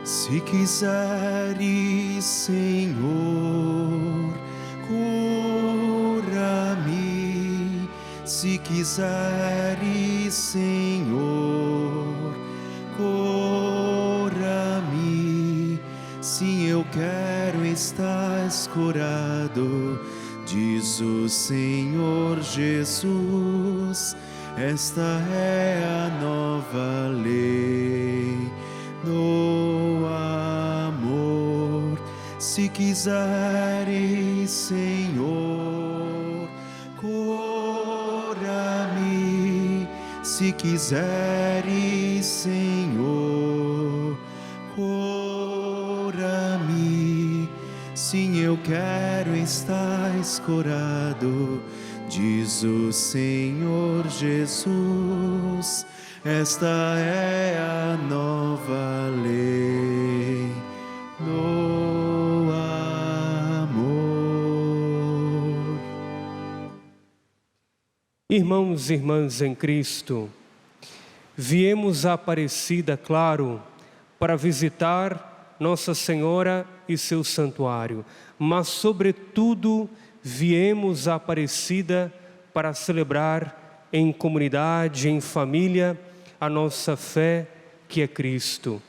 Se quiseres, Senhor, cura-me. Se quiseres, Senhor, cura-me. Sim, eu quero, estás curado, diz o Senhor Jesus. Esta é a nova lei no amor. Se quiseres, Senhor, cura-me. Se quiseres, Senhor, cura-me. Sim, eu quero, estás curado, diz o Senhor Jesus. Esta é a nova lei no amor. Irmãos e irmãs em Cristo, viemos à Aparecida, claro, para visitar Nossa Senhora e seu santuário, mas sobretudo viemos à Aparecida para celebrar em comunidade, em família, a nossa fé, que é Cristo.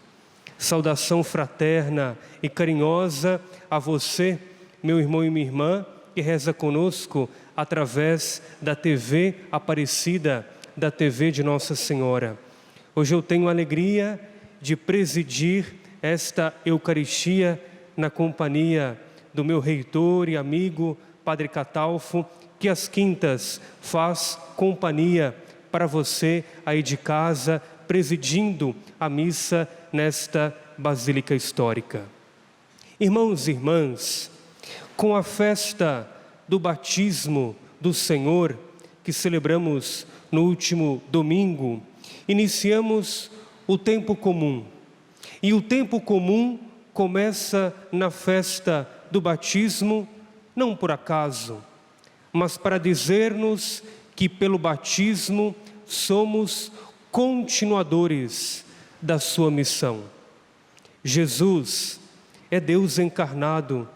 Saudação fraterna e carinhosa a você, meu irmão e minha irmã, que reza conosco através da TV Aparecida, da TV de Nossa Senhora. Hoje eu tenho a alegria de presidir esta Eucaristia na companhia do meu reitor e amigo, Padre Catalfo, que às quintas faz companhia para você aí de casa, presidindo a missa nesta Basílica Histórica. Irmãos e irmãs, com a festa do batismo do Senhor, que celebramos no último domingo, iniciamos o tempo comum. E o tempo comum começa na festa do batismo, não por acaso, mas para dizer-nos que pelo batismo somos continuadores da sua missão. Jesus é Deus encarnado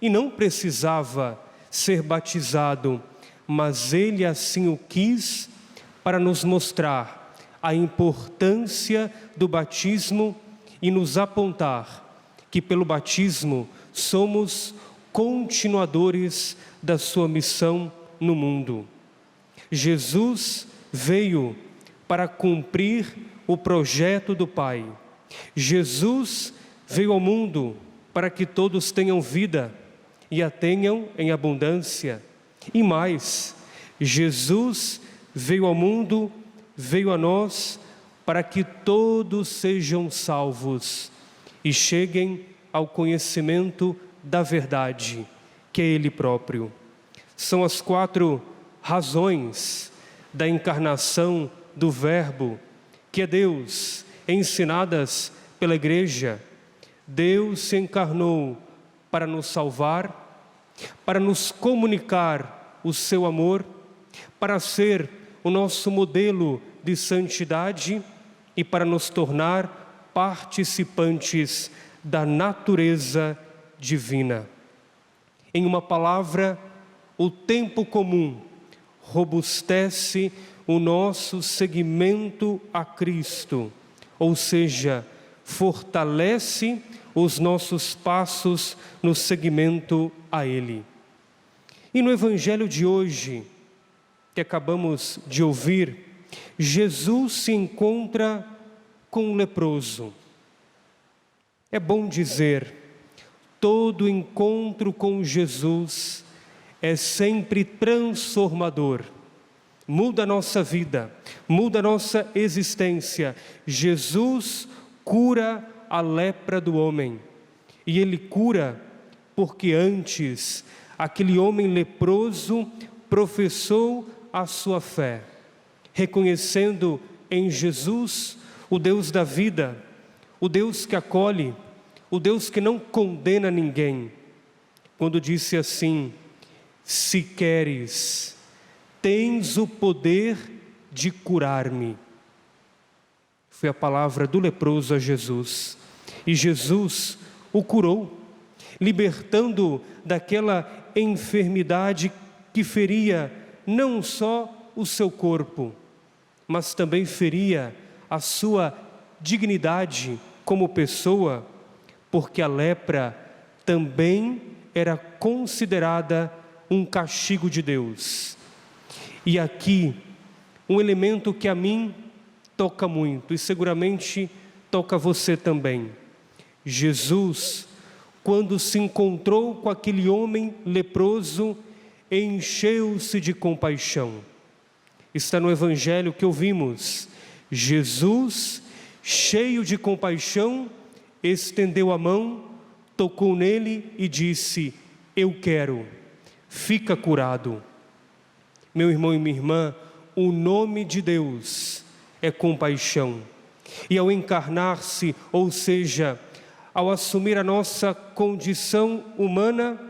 e não precisava ser batizado, mas Ele assim o quis para nos mostrar a importância do batismo e nos apontar que pelo batismo somos continuadores da sua missão no mundo. Jesus veio para cumprir o projeto do Pai. Jesus veio ao mundo para que todos tenham vida e a tenham em abundância. E mais, Jesus veio ao mundo, veio a nós para que todos sejam salvos e cheguem ao conhecimento da verdade, que é Ele próprio. São as 4 razões da encarnação do Verbo, que é Deus, ensinadas pela Igreja. Deus se encarnou para nos salvar, para nos comunicar o seu amor, para ser o nosso modelo de santidade e para nos tornar participantes da natureza divina. Em uma palavra, o tempo comum robustece o nosso seguimento a Cristo, ou seja, fortalece os nossos passos no seguimento a Ele. E no Evangelho de hoje, que acabamos de ouvir, Jesus se encontra com um leproso. É bom dizer, todo encontro com Jesus é sempre transformador. Muda a nossa vida, muda a nossa existência. Jesus cura a lepra do homem. E Ele cura porque antes aquele homem leproso professou a sua fé, reconhecendo em Jesus o Deus da vida, o Deus que acolhe, o Deus que não condena ninguém. Quando disse assim: se queres, tens o poder de curar-me. Foi a palavra do leproso a Jesus. E Jesus o curou, libertando daquela enfermidade que feria não só o seu corpo, mas também feria a sua dignidade como pessoa, porque a lepra também era considerada um castigo de Deus. E aqui, um elemento que a mim toca muito, e seguramente toca você também. Jesus, quando se encontrou com aquele homem leproso, encheu-se de compaixão. Está no Evangelho que ouvimos. Jesus, cheio de compaixão, estendeu a mão, tocou nele e disse: eu quero, fica curado. Meu irmão e minha irmã, o nome de Deus é compaixão. E ao encarnar-se, ou seja, ao assumir a nossa condição humana,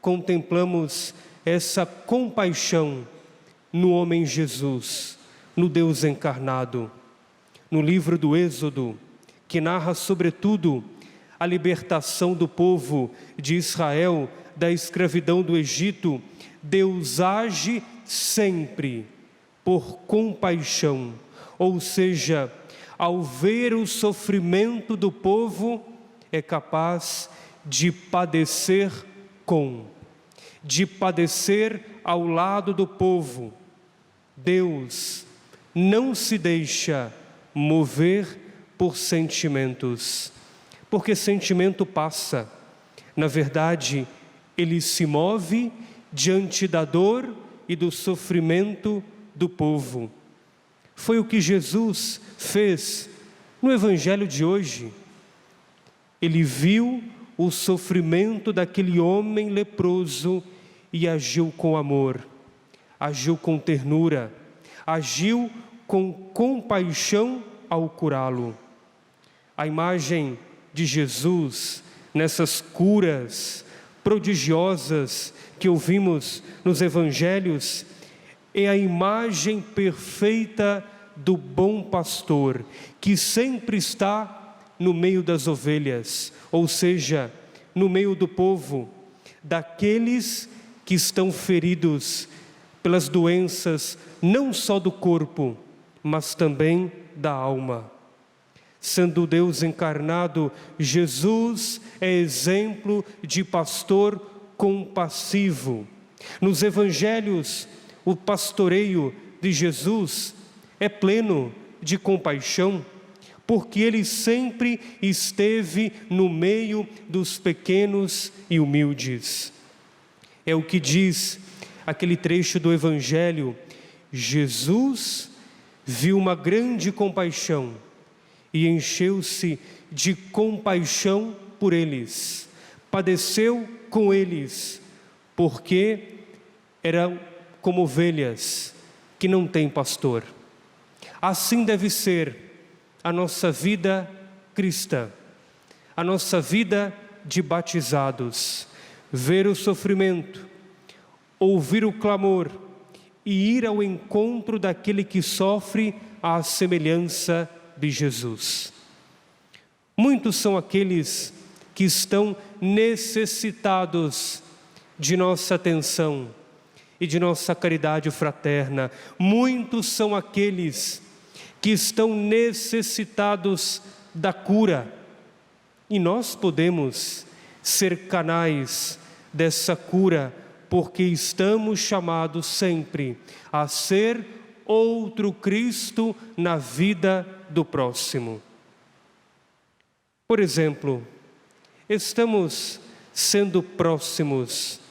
contemplamos essa compaixão no homem Jesus, no Deus encarnado. No livro do Êxodo, que narra sobretudo a libertação do povo de Israel da escravidão do Egito, Deus age sempre por compaixão, ou seja, ao ver o sofrimento do povo, é capaz de padecer ao lado do povo. Deus não se deixa mover por sentimentos, porque sentimento passa. Na verdade, ele se move diante da dor e do sofrimento do povo. Foi o que Jesus fez no Evangelho de hoje. Ele viu o sofrimento daquele homem leproso e agiu com amor, agiu com ternura, agiu com compaixão ao curá-lo. A imagem de Jesus nessas curas prodigiosas que ouvimos nos Evangelhos é a imagem perfeita do bom pastor, que sempre está no meio das ovelhas, ou seja, no meio do povo, daqueles que estão feridos pelas doenças, não só do corpo, mas também da alma. Sendo Deus encarnado, Jesus é exemplo de pastor compassivo. Nos Evangelhos, o pastoreio de Jesus é pleno de compaixão, porque ele sempre esteve no meio dos pequenos e humildes. É o que diz aquele trecho do Evangelho: Jesus viu uma grande compaixão e encheu-se de compaixão por eles, padeceu com eles, porque eram como ovelhas que não têm pastor. Assim deve ser a nossa vida cristã, a nossa vida de batizados: ver o sofrimento, ouvir o clamor e ir ao encontro daquele que sofre à semelhança de Jesus. Muitos são aqueles que estão necessitados de nossa atenção e de nossa caridade fraterna. Muitos são aqueles que estão necessitados da cura, e nós podemos ser canais dessa cura, porque estamos chamados sempre a ser outro Cristo na vida do próximo. Por exemplo, estamos sendo próximos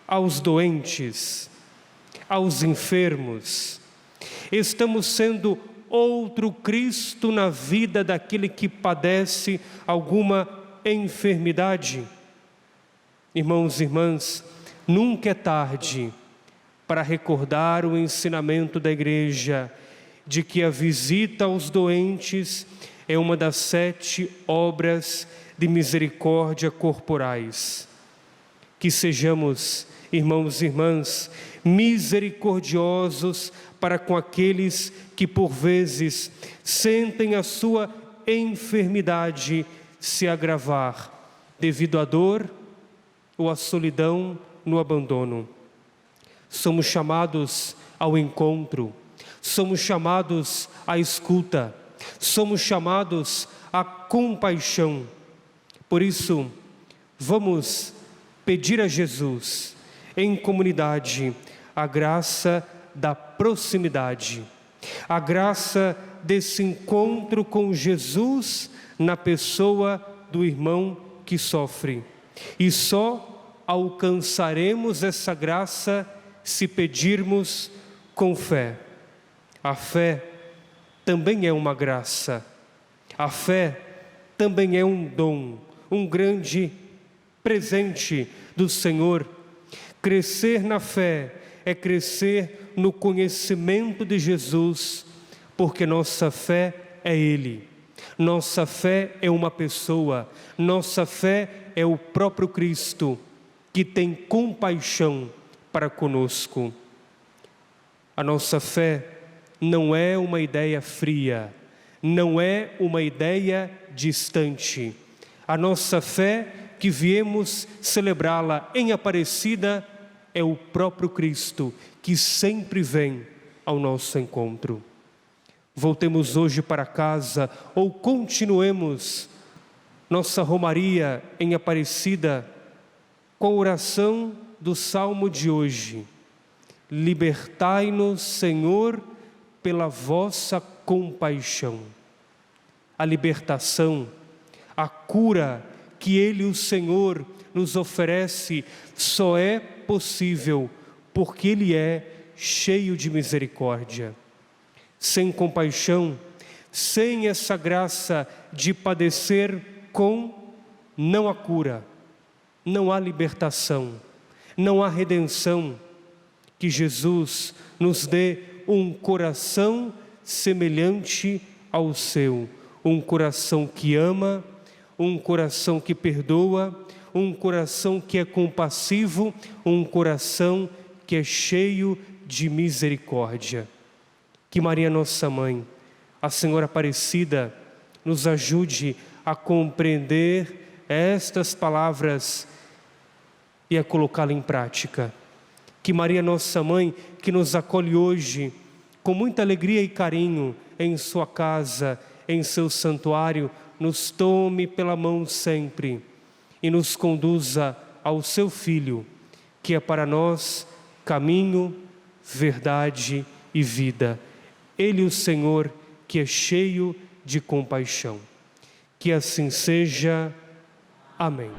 aos doentes, aos enfermos. Estamos sendo outro Cristo na vida daquele que padece alguma enfermidade. Irmãos e irmãs, nunca é tarde para recordar o ensinamento da Igreja de que a visita aos doentes é uma das 7 obras de misericórdia corporais. Que sejamos, irmãos e irmãs, misericordiosos para com aqueles que por vezes sentem a sua enfermidade se agravar devido à dor ou à solidão no abandono. Somos chamados ao encontro, somos chamados à escuta, somos chamados à compaixão. Por isso, vamos pedir a Jesus, em comunidade, a graça da proximidade, a graça desse encontro com Jesus na pessoa do irmão que sofre. E só alcançaremos essa graça se pedirmos com fé. A fé também é uma graça. A fé também é um dom, um grande presente do Senhor. Crescer na fé é crescer no conhecimento de Jesus, porque nossa fé é Ele. Nossa fé é uma pessoa, nossa fé é o próprio Cristo, que tem compaixão para conosco. A nossa fé não é uma ideia fria, não é uma ideia distante. A nossa fé, que viemos celebrá-la em Aparecida, é o próprio Cristo, que sempre vem ao nosso encontro. Voltemos hoje para casa ou continuemos nossa romaria em Aparecida com a oração do Salmo de hoje. Libertai-nos, Senhor, pela vossa compaixão. A libertação, a cura que Ele, o Senhor, nos oferece, só é possível porque Ele é cheio de misericórdia. Sem compaixão, sem essa graça de padecer com, não há cura, não há libertação, não há redenção. Que Jesus nos dê um coração semelhante ao seu, um coração que ama, um coração que perdoa, um coração que é compassivo, um coração que é cheio de misericórdia. Que Maria, nossa Mãe, a Senhora Aparecida, nos ajude a compreender estas palavras e a colocá-las em prática. Que Maria, nossa Mãe, que nos acolhe hoje com muita alegria e carinho em sua casa, em seu santuário, nos tome pela mão sempre e nos conduza ao seu Filho, que é para nós caminho, verdade e vida. Ele, o Senhor, que é cheio de compaixão. Que assim seja. Amém.